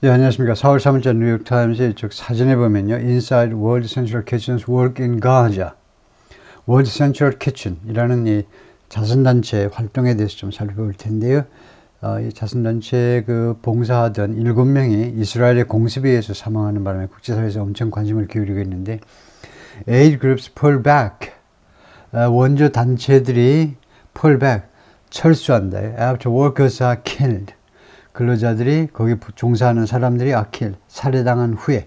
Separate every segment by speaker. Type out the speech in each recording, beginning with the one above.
Speaker 1: 네, 안녕하십니까. 4월 3일자 뉴욕타임즈 즉 사진에 보면요. Inside World Central Kitchen's Work in Gaza. World Central Kitchen이라는 이 자선단체 활동에 대해서 좀 살펴볼 텐데요. 이 자선단체 봉사하던 7명이 이스라엘의 공습에 의해서 사망하는 바람에 국제사회에서 엄청 관심을 기울이고 있는데 aid groups pull back. 원조 단체들이 pull back, 철수한다. After workers are killed. 근로자들이 거기 종사하는 사람들이 살해당한 후에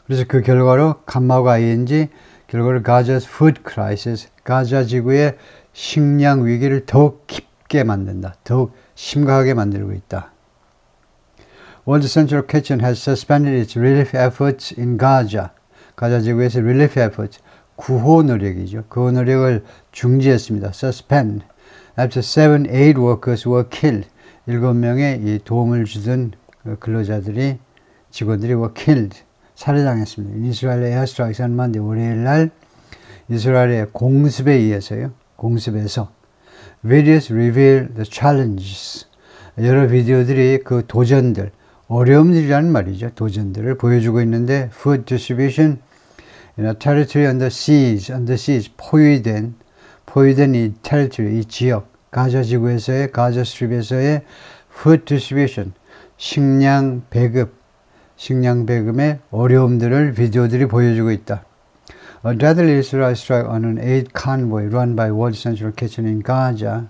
Speaker 1: 그래서 그 결과로 감마가 ing 결과로 Gaza's food crisis 가자 지구의 식량 위기를 더욱 깊게 만든다. 더욱 심각하게 만들고 있다. World Central Kitchen has suspended its relief efforts in Gaza. 가자 지구에서 relief efforts 구호 노력이죠. 구호 노력을 중지했습니다. Suspend. After 7 aid workers were killed. 7명의 이 도움을 주던 근로자들이 직원들이 were killed 살해당했습니다. 이스라엘의 에어스트라이크스 한 만데 월요일 날 이스라엘의 공습에 의해서요. 공습에서 videos reveal the challenges 여러 비디오들이 그 도전들 어려움들이라는 말이죠. 도전들을 보여주고 있는데 food distribution in a territory under siege 포위된 이 territory 이 지역 가자 지구에서의 가자 스트립에서의 food distribution 식량 배급의 어려움들을 비디오들이 보여주고 있다. A deadly Israel strike on an aid convoy run by World Central Kitchen in Gaza.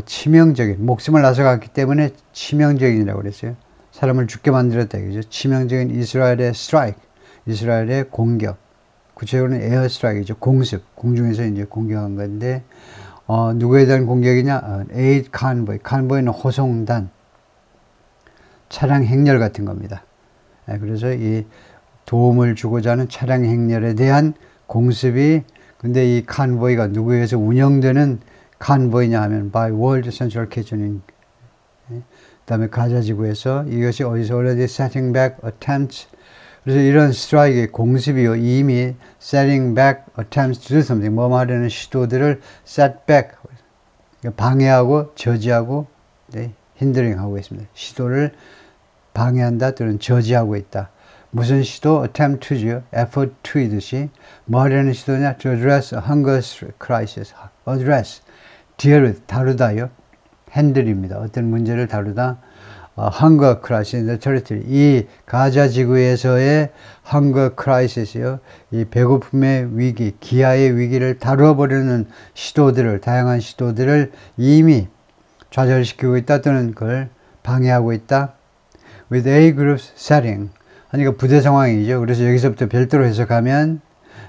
Speaker 1: 치명적인 목숨을 앗아갔기 때문에 치명적인이라고 그랬어요. 사람을 죽게 만들었다 이거죠. 치명적인 이스라엘의 strike, 이스라엘의 공격. 구체적으로는 에어 스트라이크죠. 공습, 공중에서 이제 공격한 건데. 누구에 대한 공격이냐? aid convoy. convoy는 호송단, 차량 행렬 같은 겁니다. 그래서 이 도움을 주고자 하는 차량 행렬에 대한 공습이, 근데 이 convoy가 누구에 의해서 운영되는 convoy냐 하면 by World Central Kitchen. 그 다음에 가자 지구에서 이것이 어디서 already setting back attempts. 그래서 이런 스트라이크의 공습이요. 이미 setting back attempts to do something. 뭐 하려는 시도들을 set back. 방해하고 저지하고 hindering 하고 있습니다. 시도를 방해한다 또는 저지하고 있다. 무슨 시도? attempt to죠. effort to이듯이 뭐 하려는 시도냐? to address a hunger crisis. address, deal with, 다루다요. handle입니다. 어떤 문제를 다루다. hunger crisis in the territory. 이 가자 지구에서의 hunger crisis요. 이 배고픔의 위기, 기아의 위기를 다루어보려는 시도들을, 다양한 시도들을 이미 좌절시키고 있다 또는 그걸 방해하고 있다. With A groups setting. 그러니까 부대 상황이죠. 그래서 여기서부터 별도로 해석하면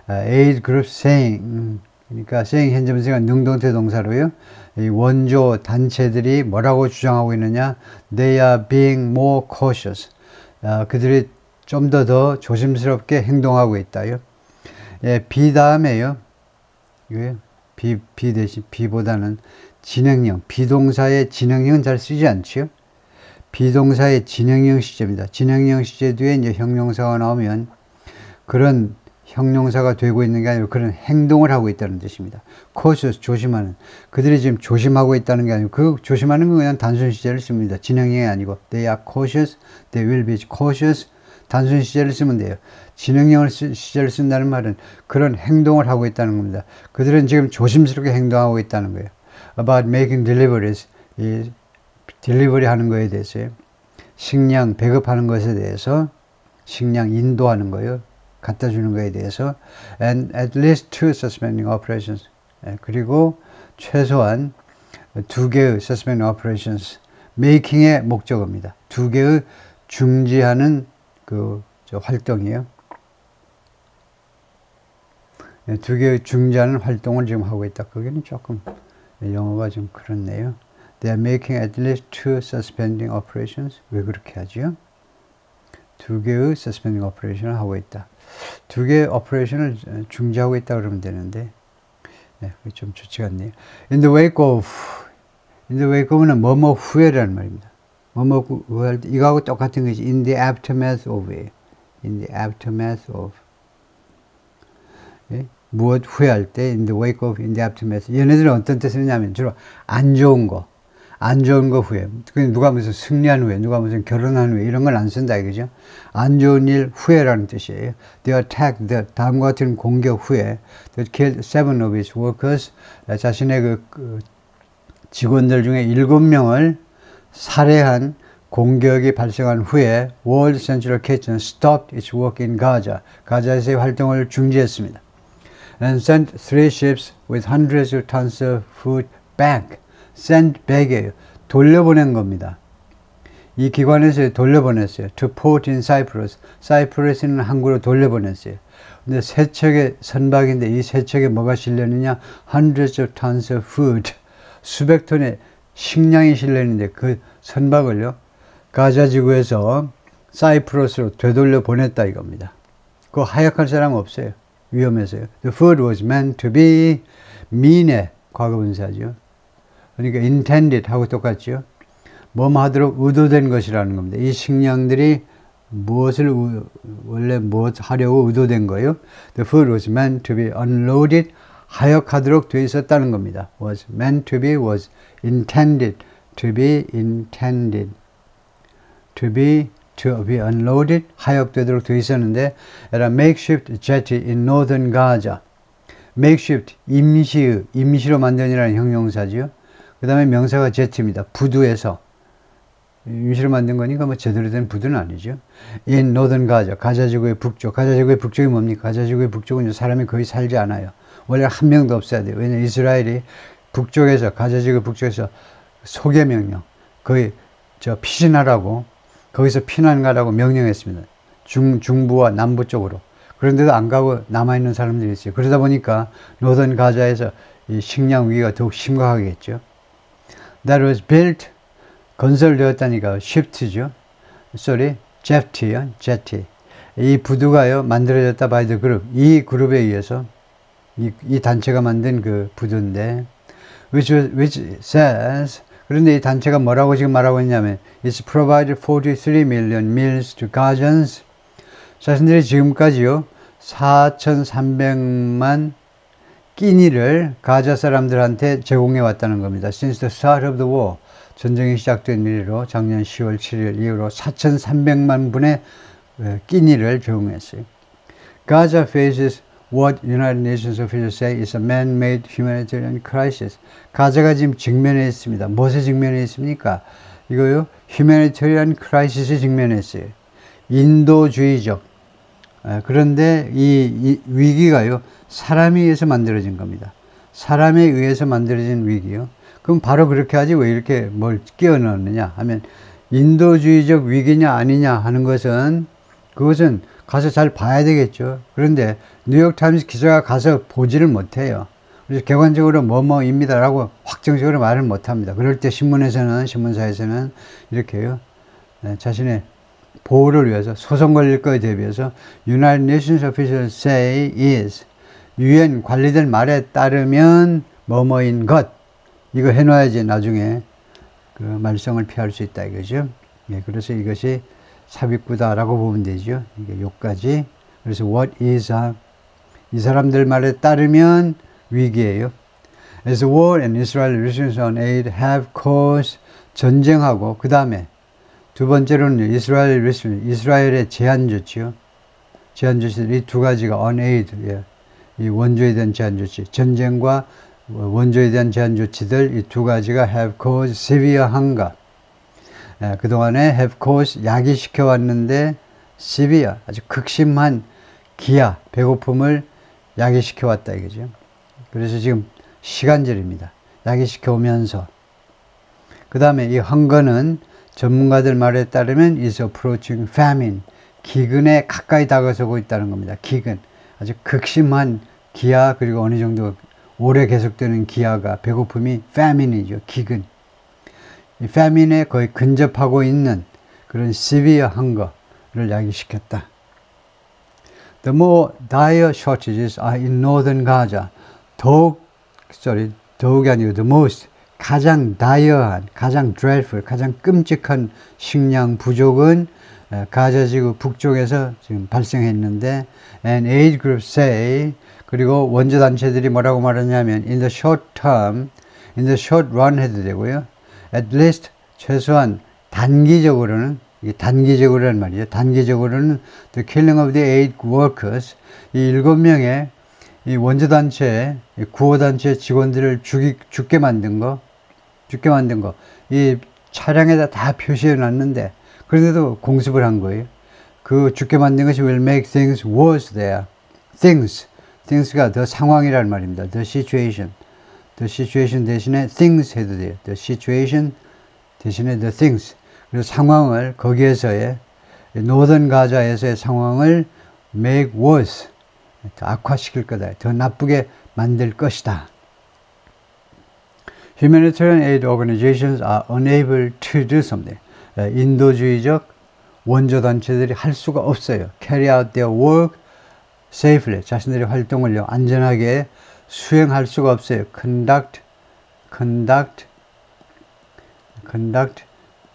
Speaker 1: A groups saying. 그러니까 saying 현재분사가 능동태 동사로요. 이 원조 단체들이 뭐라고 주장하고 있느냐? They are being more cautious. 그들이 좀 더 조심스럽게 행동하고 있다요. be 다음에요. be 대신 be보다는 진행형, 비동사의 진행형은 잘 쓰지 않죠. 비동사의 진행형 시제입니다. 진행형 시제 뒤에 이제 형용사가 나오면 그런 형용사가 되고 있는 게 아니고 그런 행동을 하고 있다는 뜻입니다. cautious, 조심하는. 그들이 지금 조심하고 있다는 게 아니고 그 조심하는 건 그냥 단순 시제를 씁니다. 진행형이 아니고 they are cautious, they will be cautious. 단순 시제를 쓰면 돼요. 진행형을 시제를 쓴다는 말은 그런 행동을 하고 있다는 겁니다. 그들은 지금 조심스럽게 행동하고 있다는 거예요. about making deliveries. 이 딜리버리 하는 거에 대해서요. 식량 배급하는 것에 대해서 식량 인도하는 거요. 갖다 주는 거에 대해서 and at least 2 suspending operations. 그리고 최소한 2개의 suspending operations making의 목적어입니다. 2개의 중지하는 활동이에요. 2개의 중지하는 활동을 지금 하고 있다. 거기는 조금 영어가 좀 그렇네요. They are making at least 2 suspending operations. 왜 그렇게 하죠? 2개의 suspending operation을 하고 있다. 2개의 오퍼레이션을 중지하고 있다 그러면 되는데, 그게 좀 좋지가 않네요. In the wake of는 뭐뭐 후에라는 말입니다. 뭐뭐 후할 때 이거하고 똑같은 것이 in the aftermath of이에요. in the aftermath of. 무엇 후회할 때 in the wake of, in the aftermath. 얘네들은 어떤 뜻을 하냐면 주로 안 좋은 거, 안 좋은 거 후에, 누가 무슨 승리한 후에, 누가 무슨 결혼한 후에 이런 걸 안 쓴다 이거죠. 안 좋은 일 후에라는 뜻이에요. They attacked the 다음과 같은 공격 후에 they killed 7 of its workers. 자신의 그 직원들 중에 7명을 살해한 공격이 발생한 후에 World Central Kitchen stopped its work in Gaza. 가자에서의 활동을 중지했습니다. And sent 3 ships with hundreds of tons of food back. send back이에요. 돌려보낸 겁니다. 이 기관에서 돌려보냈어요. To port in Cyprus. 사이프러스는 항구로 돌려보냈어요. 근데 세 척의 선박인데 이 세 척에 뭐가 실렸느냐? Hundreds of tons of food. 수백 톤의 식량이 실렸는데 그 선박을요. 가자 지구에서 사이프러스로 되돌려 보냈다 이겁니다. 그거 하역할 사람 없어요. 위험해서요. The food was meant to be mean의 과거분사죠. 그러니까 intended 하고 똑같죠. 뭐뭐 하도록 의도된 것이라는 겁니다. 이 식량들이 무엇을 원래 무엇 하려고 의도된 거예요? The food was meant to be unloaded. 하역하도록 되어 있었다는 겁니다. Was meant to be, was intended to be intended to be unloaded. 하역되도록 되어 있었는데 at a makeshift jetty in northern Gaza. makeshift 임시로 만든이라는 형용사지요. 그 다음에 명사가 jet입니다. 부두에서 임시로 만든 거니까 뭐 제대로 된 부두는 아니죠. In northern Gaza, 가자지구의 북쪽. 가자지구의 북쪽이 뭡니까? 가자지구의 북쪽은 사람이 거의 살지 않아요. 원래 한 명도 없어야 돼요. 왜냐면 이스라엘이 북쪽에서 가자지구 북쪽에서 소개 명령, 거의 피신하라고 거기서 피난 가라고 명령했습니다. 중부와 남부 쪽으로. 그런데도 안 가고 남아있는 사람들이 있어요. 그러다 보니까 노던 가자에서 이 식량 위기가 더욱 심각하겠죠. That was built, 건설되었다니까 shift죠. jetty요, jetty. 이 부두가요 만들어졌다 by the group. 이 그룹에 의해서 이 단체가 만든 그 부두인데, which says, 그런데 이 단체가 뭐라고 지금 말하고 있냐면, it's provided 43 million meals to Gazans. 자신들이 지금까지요 4,300만 끼니를 가자 사람들한테 제공해 왔다는 겁니다. Since the start of the war, 전쟁이 시작된 이후로 작년 10월 7일 이후로 4,300만 분의 끼니를 제공했어요. Gaza faces what United Nations officials say is a man-made humanitarian crisis. 가자가 지금 직면해 있습니다. 무엇에 직면해 있습니까? 이거요, humanitarian crisis에 직면했어요. 인도주의적. 그런데 이 위기가요, 사람에 의해서 만들어진 겁니다. 사람에 의해서 만들어진 위기요. 그럼 바로 그렇게 하지 왜 이렇게 뭘 끼워 넣느냐 하면, 인도주의적 위기냐 아니냐 하는 것은 그것은 가서 잘 봐야 되겠죠. 그런데 뉴욕타임스 기자가 가서 보지를 못해요. 그래서 객관적으로 뭐뭐입니다라고 확정적으로 말을 못합니다. 그럴 때 신문사에서는 이렇게요, 자신의 보호를 위해서 소송 걸릴 거에 대비해서 United Nations officials say is, UN 관리들 말에 따르면 뭐뭐인 것, 이거 해놔야지 나중에 그 말썽을 피할 수 있다 이거죠. 그래서 이것이 삽입구다라고 보면 되죠. 이게 요까지. 그래서 what is 이 사람들 말에 따르면 위기예요. As war and Israel restrictions on aid have caused, 전쟁하고 그 다음에 두 번째로는 이스라엘의 제한 조치요. 제한 조치들 이 두 가지가 on aid, 이 원조에 대한 제한 조치, 전쟁과 원조에 대한 제한 조치들 이 두 가지가 have caused severe hunger. 그동안에 have caused 야기시켜 왔는데 severe 아주 극심한 기아, 배고픔을 야기시켜 왔다 이거죠. 그래서 지금 시간절입니다. 야기시켜 오면서. 그 다음에 이 hunger는 전문가들 말에 따르면 is approaching famine. 기근에 가까이 다가서고 있다는 겁니다. 기근. 아주 극심한 기아, 그리고 어느 정도 오래 계속되는 기아가, 배고픔이 famine이죠. 기근. 이 famine에 거의 근접하고 있는 그런 severe hunger를 야기시켰다. The more dire shortages are in northern Gaza. 더욱이 아니고 the most, 가장 dire한, 가장 dreadful, 가장 끔찍한 식량 부족은 가자지구 북쪽에서 지금 발생했는데, and aid groups say, 그리고 원조 단체들이 뭐라고 말하냐면 in the short term, in the short run 해도 되고요, at least 최소한 단기적으로는 이게 단기적으로란 말이에요. 단기적으로는 the killing of the 8 workers 이 7명의 이 원조단체, 구호단체 직원들을 죽게 만든 거, 이 차량에다 다 표시해 놨는데, 그런데도 공습을 한 거예요. 그 죽게 만든 것이 will make things worse there. things가 the 상황이라는 말입니다. the situation 대신에 things 해도 돼요. the situation 대신에 the things. 그래서 상황을, 거기에서의, 노던 가자에서의 상황을 make worse. 더 악화시킬 거다. 더 나쁘게 만들 것이다. Humanitarian aid organizations are unable to do something. 인도주의적 원조단체들이 할 수가 없어요. Carry out their work safely. 자신들의 활동을 안전하게 수행할 수가 없어요. Conduct,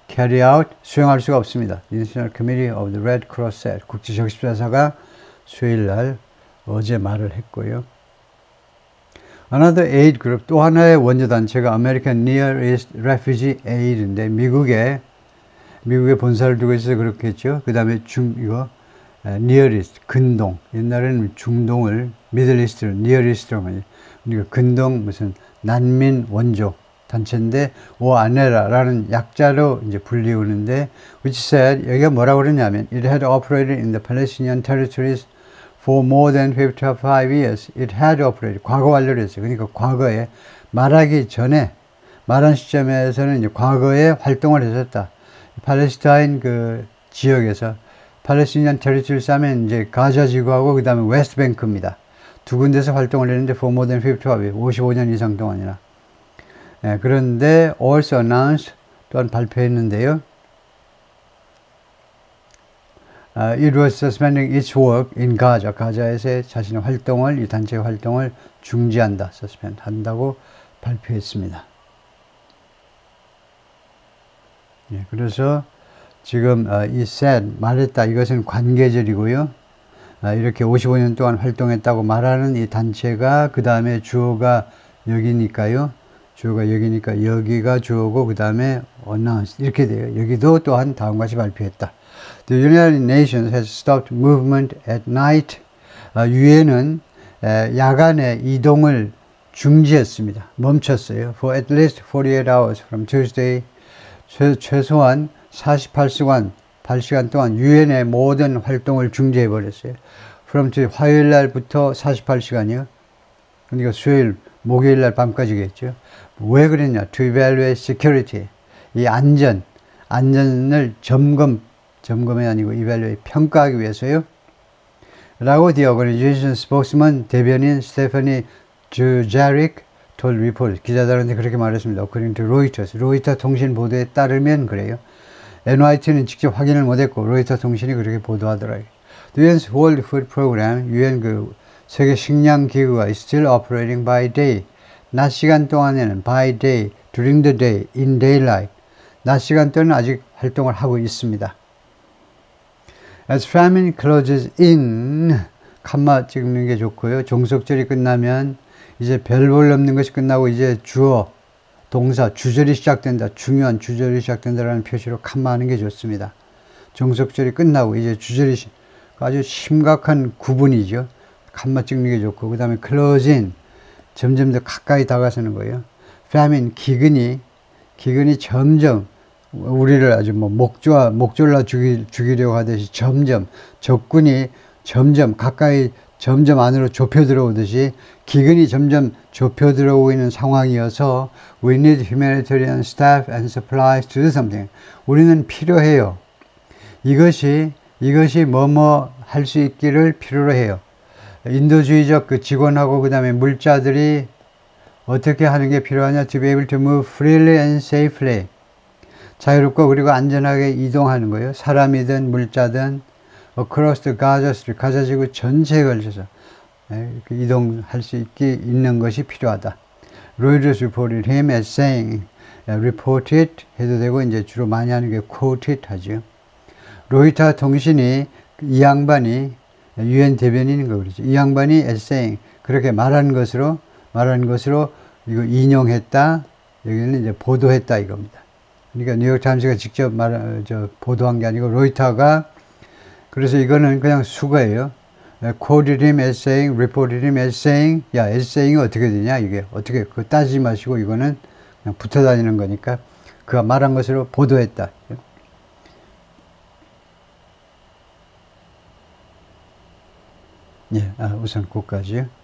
Speaker 1: carry out, 수행할 수가 없습니다. International Committee of the Red Cross said. 국제적십자사가 수요일 날 어제 말을 했고요. Another aid group, 또 하나의 원조단체가 American Near East Refugee Aid인데, 미국에 본사를 두고 있어서 그렇겠죠. 그 다음에 Near East, 근동. 옛날에는 중동을 Middle East를 Near East로 말이에요. 그러니까 근동 무슨 난민 원조 단체인데, 오아네라라는 약자로 이제 불리우는데, which said, 여기가 뭐라고 그러냐면, it had operated in the Palestinian territories for more than 55 years. It had operated. 과거 완료를 했어요. 그러니까 과거에 말하기 전에, 말한 시점에서는 이제 과거에 활동을 했었다. 팔레스타인 그 지역에서, 팔레스티니안 테리토리스 하면 이제 가자 지구하고 그 다음에 웨스트뱅크입니다. 두 군데서 활동을 했는데 for more than 55 years. 55년 이상 동안이나. 네, 그런데 also announced, 또한 발표했는데요. It was suspending its work in Gaza. 가자에서의 자신의 활동을, 이 단체의 활동을 중지한다. suspend 한다고 발표했습니다. 예, 그래서 지금 이 said, 말했다. 이것은 관계절이고요. 이렇게 55년 동안 활동했다고 말하는 이 단체가 그 다음에 주어가 여기니까요. 주어가 여기니까 여기가 주어고 그 다음에 announced 이렇게 돼요. 여기도 또한 다음과 같이 발표했다. The United Nations has stopped movement at night. 유엔은 야간에 이동을 중지했습니다. 멈췄어요. For at least 48 hours from Tuesday. 최소한 48시간 동안 유엔의 모든 활동을 중지해버렸어요. From Tuesday, 화요일 날부터 48시간이요. 그러니까 수요일, 목요일 날 밤까지겠죠. 왜 그랬냐? To evaluate security. 이 안전을 점검이 아니고 evaluate, 평가하기 위해서요. 라고 the organization spokesman 대변인 스테파니 주자릭 told reporters, 기자들한테 그렇게 말했습니다. According to Reuters, 로이터 통신 보도에 따르면 그래요. NYT는 직접 확인을 못했고 로이터 통신이 그렇게 보도하더라고요. The UN's World Food Program, UN 그 세계 식량 기구가 is still operating by day. 낮 시간 동안에는 by day, during the day, in daylight. 낮 시간 동안은 아직 활동을 하고 있습니다. As famine closes in, 칸마 찍는 게 좋고요. 종속절이 끝나면 이제 별 볼 없는 것이 끝나고 이제 주어, 동사, 주절이 시작된다. 중요한 주절이 시작된다라는 표시로 칸마하는 게 좋습니다. 종속절이 끝나고 이제 주절이 아주 심각한 구분이죠. 칸마 찍는 게 좋고 그 다음에 close in, 점점 더 가까이 다가서는 거예요. famine, 기근이 점점 우리를 아주 목졸라 죽이려고 하듯이 적군이 점점 가까이, 점점 안으로 좁혀 들어오듯이 기근이 점점 좁혀 들어오고 있는 상황이어서 we need humanitarian staff and supplies to do something. 우리는 필요해요. 이것이 뭐뭐 할 수 있기를 필요로 해요. 인도주의적 그 직원하고 그 다음에 물자들이 어떻게 하는 게 필요하냐? To be able to move freely and safely. 자유롭고 그리고 안전하게 이동하는 거예요. 사람이든 물자든 across the Gaza Strip, 가자지구 전체에 걸쳐서 이동할 수 있는 것이 필요하다. Reuters reported him as saying, reported 해도 되고 이제 주로 많이 하는 게 quoted 하죠. 로이터 통신이 이 양반이 UN 대변인인 거 그러죠. 이 양반이 as saying 그렇게 말한 것으로 이거 인용했다. 여기는 이제 보도했다 이겁니다. 그러니까 뉴욕타임스가 직접 보도한 게 아니고 로이터가 그래서 이거는 그냥 수거예요. quoted him as saying, reported him as saying. 야, as saying이 어떻게 되냐 이게 어떻게 그거 따지지 마시고 이거는 그냥 붙어 다니는 거니까 그가 말한 것으로 보도했다. 예, 우선 그것까지요.